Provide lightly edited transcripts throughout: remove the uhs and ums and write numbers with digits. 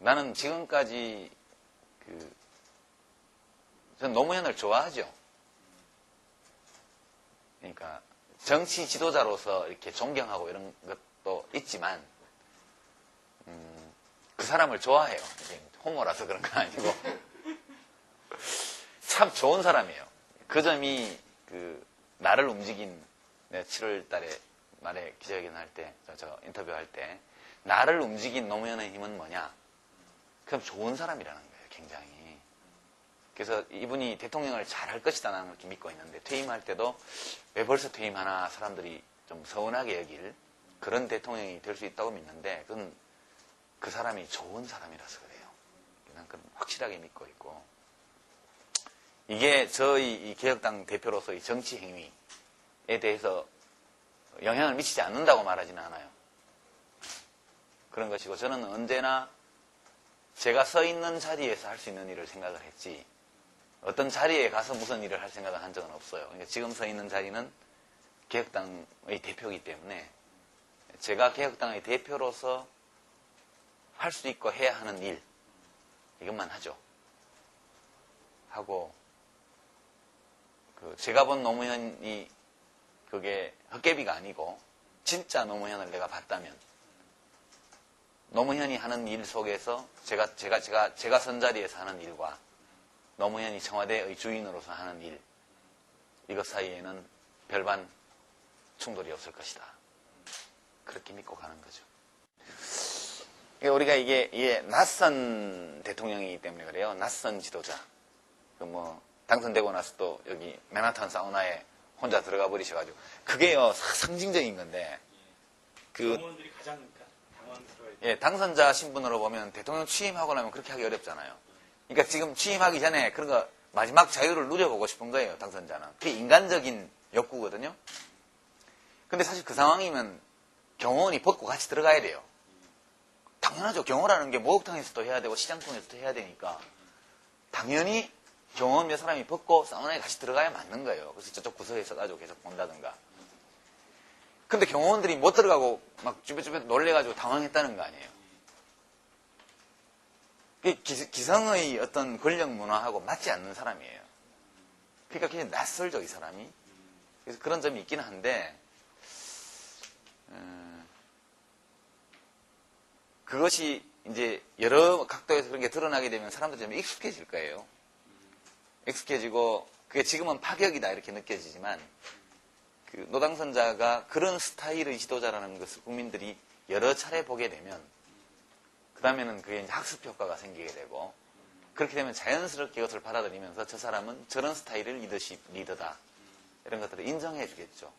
나는 지금까지 전 노무현을 좋아하죠. 그러니까 정치 지도자로서 이렇게 존경하고 이런 것도 있지만 그 사람을 좋아해요. 이게 호모라서 그런 건 아니고 참 좋은 사람이에요. 그 점이 나를 움직인 내가 7월 달에 말에 기자회견 할 때, 저 인터뷰할 때 나를 움직인 노무현의 힘은 뭐냐? 그럼 좋은 사람이라는 거예요. 굉장히. 그래서 이분이 대통령을 잘할 것이다 나는 그렇게 믿고 있는데 퇴임할 때도 왜 벌써 퇴임하나 사람들이 좀 서운하게 여길 그런 대통령이 될 수 있다고 믿는데 그건 그 사람이 좋은 사람이라서 그래요. 난 그건 확실하게 믿고 있고 이게 저희 이 개혁당 대표로서의 정치 행위에 대해서 영향을 미치지 않는다고 말하지는 않아요. 그런 것이고 저는 언제나 제가 서 있는 자리에서 할 수 있는 일을 생각을 했지 어떤 자리에 가서 무슨 일을 할 생각을 한 적은 없어요. 그러니까 지금 서 있는 자리는 개혁당의 대표이기 때문에 제가 개혁당의 대표로서 할 수 있고 해야 하는 일 이것만 하죠. 하고 제가 본 노무현이 그게 헛개비가 아니고 진짜 노무현을 내가 봤다면 노무현이 하는 일 속에서 제가 선 자리에서 하는 일과 노무현이 청와대의 주인으로서 하는 일 이것 사이에는 별반 충돌이 없을 것이다. 그렇게 믿고 가는 거죠. 우리가 이게 낯선 대통령이기 때문에 그래요. 낯선 지도자. 당선되고 나서 또 여기 맨하탄 사우나에 혼자 들어가 버리셔가지고 그게요 상징적인 건데 의원들이 가장 당황스러워요. 예, 당선자 신분으로 보면 대통령 취임하고 나면 그렇게 하기 어렵잖아요. 그러니까 지금 취임하기 전에 그런 거 마지막 자유를 누려보고 싶은 거예요. 당선자는. 그게 인간적인 욕구거든요. 근데 사실 그 상황이면 경호원이 벗고 같이 들어가야 돼요. 당연하죠. 경호라는 게 목욕탕에서도 해야 되고 시장통에서도 해야 되니까 당연히 경호원 몇 사람이 벗고 사우나에 같이 들어가야 맞는 거예요. 그래서 저쪽 구석에 서가지고 계속 본다든가. 근데 경호원들이 못 들어가고 막 쭈뼛쭈뼛 놀래가지고 당황했다는 거 아니에요. 기성의 어떤 권력 문화하고 맞지 않는 사람이에요. 그러니까 굉장히 낯설죠, 이 사람이. 그래서 그런 점이 있긴 한데, 그것이 이제 여러 각도에서 그런 게 드러나게 되면 사람들이 좀 익숙해질 거예요. 익숙해지고, 그게 지금은 파격이다, 이렇게 느껴지지만, 노당선자가 그런 스타일의 지도자라는 것을 국민들이 여러 차례 보게 되면, 그 다음에는 그게 이제 학습 효과가 생기게 되고, 그렇게 되면 자연스럽게 이것을 받아들이면서 저 사람은 저런 스타일의 리더다. 이런 것들을 인정해 주겠죠.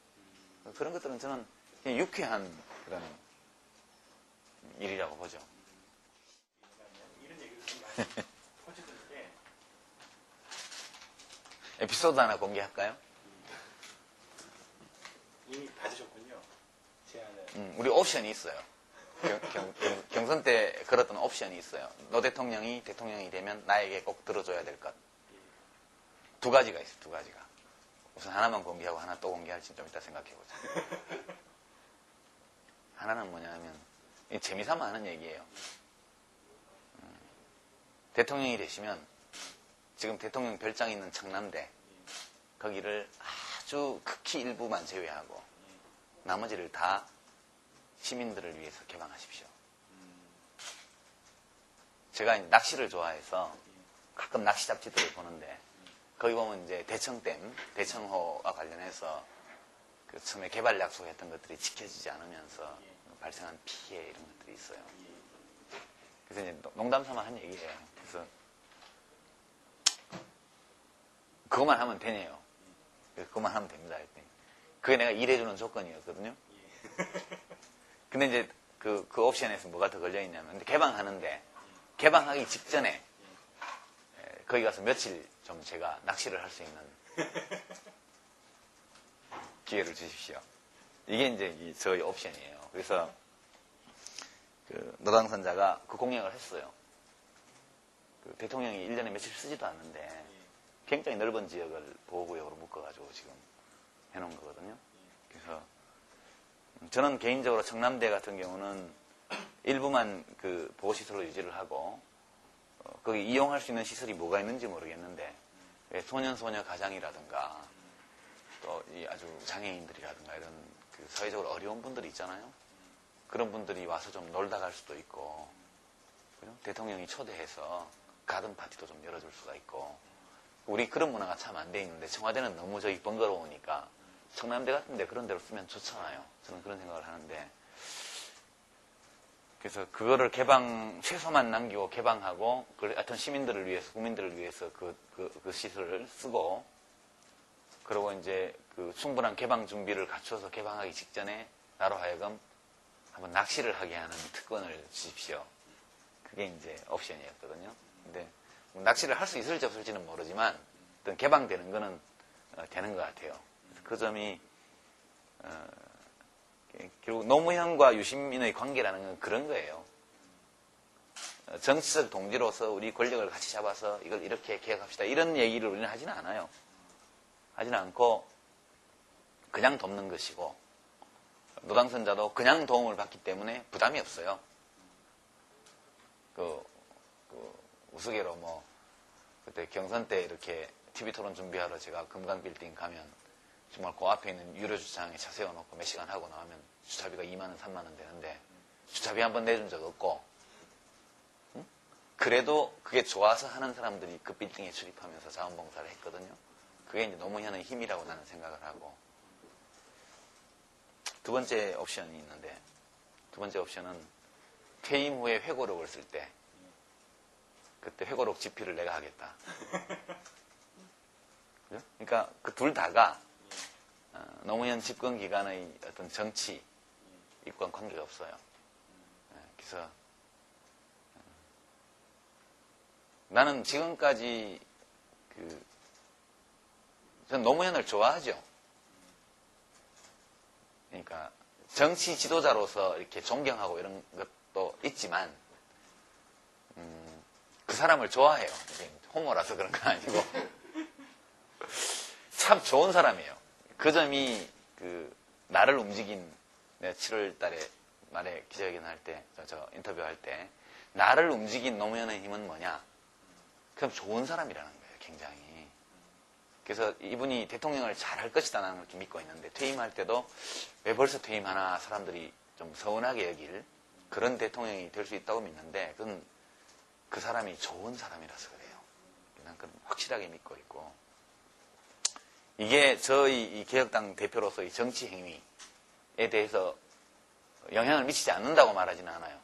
그런 것들은 저는 그냥 유쾌한 그런 일이라고 보죠. 이런 얘기를 좀 많이 퍼주는데 에피소드 하나 공개할까요? 이미 받으셨군요. 제안을. 우리 옵션이 있어요. 경선 때 걸었던 옵션이 있어요. 노 대통령이 대통령이 되면 나에게 꼭 들어줘야 될 것. 두 가지가 있어요. 두 가지가. 우선 하나만 공개하고 하나 또 공개할지 좀 이따 생각해보자. 하나는 뭐냐면 재미삼아 하는 얘기예요. 대통령이 되시면 지금 대통령 별장 있는 청남대 거기를 아주 극히 일부만 제외하고 나머지를 다 시민들을 위해서 개방하십시오. 제가 이제 낚시를 좋아해서 가끔 낚시 잡지들을 보는데 거기 보면 이제 대청댐, 대청호와 관련해서 그 처음에 개발 약속했던 것들이 지켜지지 않으면서 발생한 피해 이런 것들이 있어요. 그래서 이제 농담 삼아 한 얘기예요. 그래서 그것만 하면 되네요. 그것만 하면 됩니다. 했더니 그게 내가 일해주는 조건이었거든요. 근데 이제 그 옵션에서 뭐가 더 걸려있냐면 개방하는데 개방하기 직전에 거기 가서 며칠 좀 제가 낚시를 할 수 있는 기회를 주십시오. 이게 이제 저희 옵션이에요. 그래서 노당선자가 그 공약을 했어요. 대통령이 1년에 며칠 쓰지도 않는데 굉장히 넓은 지역을 보호구역으로 묶어가지고 지금 해놓은 거거든요. 그래서 저는 개인적으로 청남대 같은 경우는 일부만 그 보호시설로 유지를 하고, 거기 이용할 수 있는 시설이 뭐가 있는지 모르겠는데, 소년, 소녀 가장이라든가, 또 이 아주 장애인들이라든가 이런 그 사회적으로 어려운 분들이 있잖아요. 그런 분들이 와서 좀 놀다 갈 수도 있고, 그죠? 대통령이 초대해서 가든 파티도 좀 열어줄 수가 있고, 우리 그런 문화가 참 안 돼 있는데, 청와대는 너무 저기 번거로우니까, 청남대 같은데 그런 데로 쓰면 좋잖아요. 저는 그런 생각을 하는데, 그래서 그거를 최소만 남기고 개방하고, 하여튼 시민들을 위해서, 국민들을 위해서 그 시설을 쓰고, 그리고 이제 그 충분한 개방 준비를 갖춰서 개방하기 직전에 나로 하여금 한번 낚시를 하게 하는 특권을 주십시오. 그게 이제 옵션이었거든요. 근데 낚시를 할 수 있을지 없을지는 모르지만, 어떤 개방되는 거는 되는 것 같아요. 그 점이, 결국 노무현과 유시민의 관계라는 건 그런 거예요. 정치적 동지로서 우리 권력을 같이 잡아서 이걸 이렇게 개혁합시다. 이런 얘기를 우리는 하지는 않아요. 하지는 않고 그냥 돕는 것이고, 노당선자도 그냥 도움을 받기 때문에 부담이 없어요. 우스개로 그때 경선 때 이렇게 TV 토론 준비하러 제가 금강빌딩 가면 정말 그 앞에 있는 유료주차장에 차 세워놓고 몇 시간 하고 나오면 주차비가 2만원, 3만원 되는데 주차비 한 번 내준 적 없고, 응? 그래도 그게 좋아서 하는 사람들이 그 빌딩에 출입하면서 자원봉사를 했거든요. 그게 이제 노무현의 힘이라고 나는 생각을 하고, 두 번째 옵션이 있는데, 두 번째 옵션은 퇴임 후에 회고록을 쓸 때, 그때 회고록 집필을 내가 하겠다. 그러니까 그 둘 다가 노무현 집권 기간의 어떤 정치 입과 관계가 없어요. 그래서 나는 지금까지 전 노무현을 좋아하죠. 그러니까 정치 지도자로서 이렇게 존경하고 이런 것도 있지만, 그 사람을 좋아해요. 호모라서 그런 건 아니고 참 좋은 사람이에요. 그 점이 나를 움직인, 내가 7월 달에 말에 기자회견 할 때, 저 인터뷰 할 때, 나를 움직인 노무현의 힘은 뭐냐? 그럼 좋은 사람이라는 거예요, 굉장히. 그래서 이분이 대통령을 잘할 것이다 라는 걸 좀 믿고 있는데, 퇴임할 때도 왜 벌써 퇴임하나 사람들이 좀 서운하게 여길 그런 대통령이 될 수 있다고 믿는데, 그건 그 사람이 좋은 사람이라서 그래요. 난 그건 확실하게 믿고 있고, 이게 저희 이 개혁당 대표로서의 정치 행위에 대해서 영향을 미치지 않는다고 말하지는 않아요.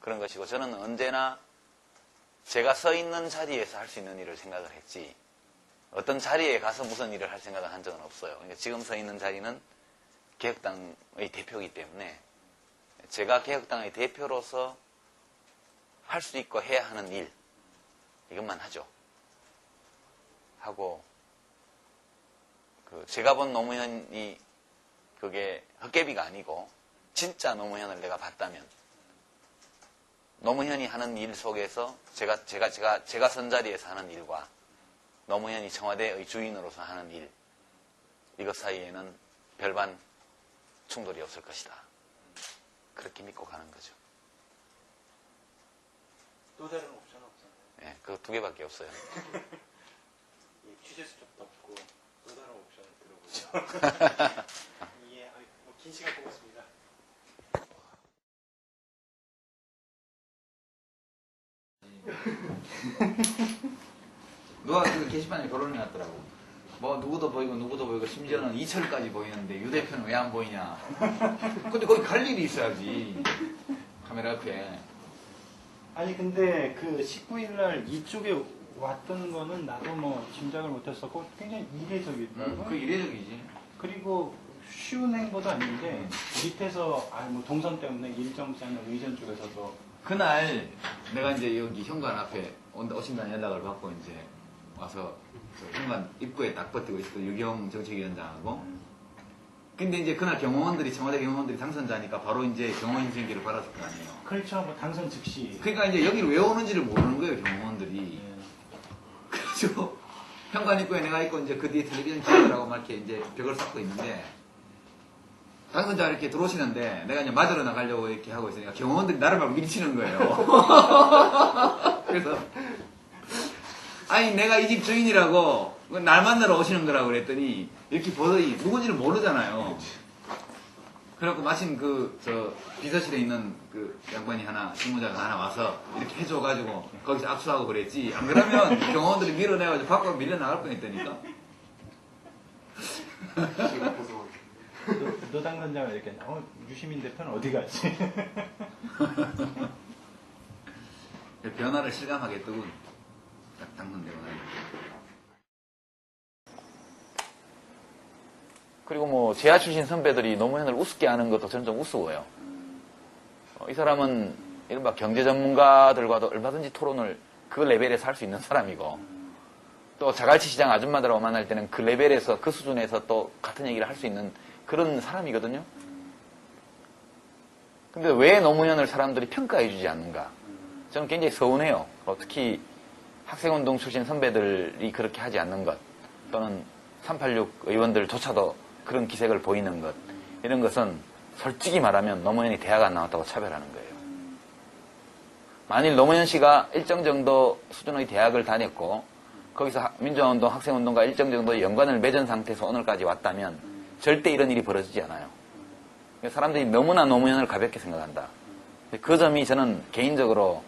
그런 것이고, 저는 언제나 제가 서 있는 자리에서 할 수 있는 일을 생각을 했지, 어떤 자리에 가서 무슨 일을 할 생각을 한 적은 없어요. 그러니까 지금 서 있는 자리는 개혁당의 대표이기 때문에 제가 개혁당의 대표로서 할 수 있고 해야 하는 일, 이것만 하죠. 하고, 제가 본 노무현이 그게 헛개비가 아니고 진짜 노무현을 내가 봤다면, 노무현이 하는 일 속에서 제가 선 자리에서 하는 일과 노무현이 청와대의 주인으로서 하는 일, 이것 사이에는 별반 충돌이 없을 것이다. 그렇게 믿고 가는 거죠. 또 다른 옵션은 없잖아요. 네, 그 두 개밖에 없어요. 취재 수첩도 없고 또 다른 옵션을 들어보죠. 예, 긴 시간 보고 있습니다. 누가 그 게시판에 결론이 났더라고. 뭐 누구도 보이고 심지어는 이철까지 보이는데 유 대표는 왜 안 보이냐. 근데 거기 갈 일이 있어야지. 카메라 옆에. 아니 근데 그 19일날 이쪽에 왔던 거는 나도 뭐 짐작을 못했었고 굉장히 이례적이더라고요. 그 이례적이지. 그리고 쉬운 행보도 아닌데 밑에서 뭐 동선 때문에 일정장을 의전 쪽에서도 그날 내가 이제 여기 현관 앞에 오신다는 연락을 받고 이제 와서 현관 입구에 딱 버티고 있었던 유경 정책위원장하고, 근데 이제 그날 청와대 경호원들이 당선자니까 바로 이제 경호인 생기를 받았을 거 아니에요. 그렇죠. 뭐 당선 즉시. 그러니까 이제 여기를 왜 오는지를 모르는 거예요, 경호원들이. 예. 그래서 현관 입구에 내가 있고 이제 그 뒤에 텔레비전 기자들하고 막 이렇게 이제 벽을 쌓고 있는데, 당선자가 이렇게 들어오시는데 내가 이제 맞으러 나가려고 이렇게 하고 있으니까 경호원들이 나를 막 밀치는 거예요. 그래서 아니 내가 이 집 주인이라고 날 만나러 오시는 거라고 그랬더니 이렇게 보더니 누군지를 모르잖아요. 그래갖고 마침 비서실에 있는 그 양반이 직무자가 하나 와서 이렇게 해줘가지고 거기서 악수하고 그랬지. 안 그러면 경호원들이 밀어내가지고 밖으로 밀려나갈 뻔했다니까. 너 당선자가 이렇게 유시민 대표는 어디 갔지? 변화를 실감하겠더군. 딱 당선되고 나니. 그리고 뭐 제야 출신 선배들이 노무현을 우습게 하는 것도 저는 좀 우스워요. 이 사람은 이른바 경제 전문가들과도 얼마든지 토론을 그 레벨에서 할 수 있는 사람이고 또 자갈치 시장 아줌마들하고 만날 때는 그 레벨에서 그 수준에서 또 같은 얘기를 할 수 있는 그런 사람이거든요. 근데 왜 노무현을 사람들이 평가해 주지 않는가? 저는 굉장히 서운해요. 특히 학생운동 출신 선배들이 그렇게 하지 않는 것 또는 386 의원들조차도 그런 기색을 보이는 것 이런 것은 솔직히 말하면 노무현이 대학 안 나왔다고 차별하는 거예요. 만일 노무현 씨가 일정 정도 수준의 대학을 다녔고 거기서 민주화운동, 학생운동과 일정 정도 연관을 맺은 상태에서 오늘까지 왔다면 절대 이런 일이 벌어지지 않아요. 사람들이 너무나 노무현을 가볍게 생각한다. 그 점이 저는 개인적으로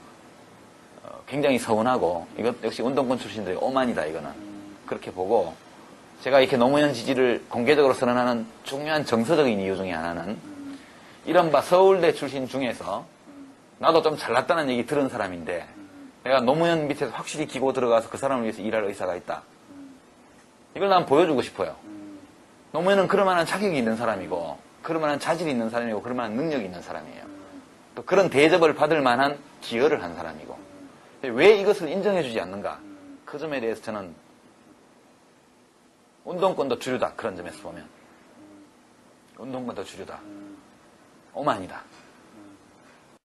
굉장히 서운하고 이것 역시 운동권 출신들의 오만이다 이거는 그렇게 보고 제가 이렇게 노무현 지지를 공개적으로 선언하는 중요한 정서적인 이유 중에 하나는 이른바 서울대 출신 중에서 나도 좀 잘났다는 얘기 들은 사람인데 내가 노무현 밑에서 확실히 기고 들어가서 그 사람을 위해서 일할 의사가 있다. 이걸 난 보여주고 싶어요. 노무현은 그럴 만한 자격이 있는 사람이고 그럴 만한 자질이 있는 사람이고 그럴 만한 능력이 있는 사람이에요. 또 그런 대접을 받을 만한 기여를 한 사람이고 왜 이것을 인정해주지 않는가? 그 점에 대해서 저는 운동권도 주류다. 그런 점에서 보면 운동권도 주류다. 오만이다.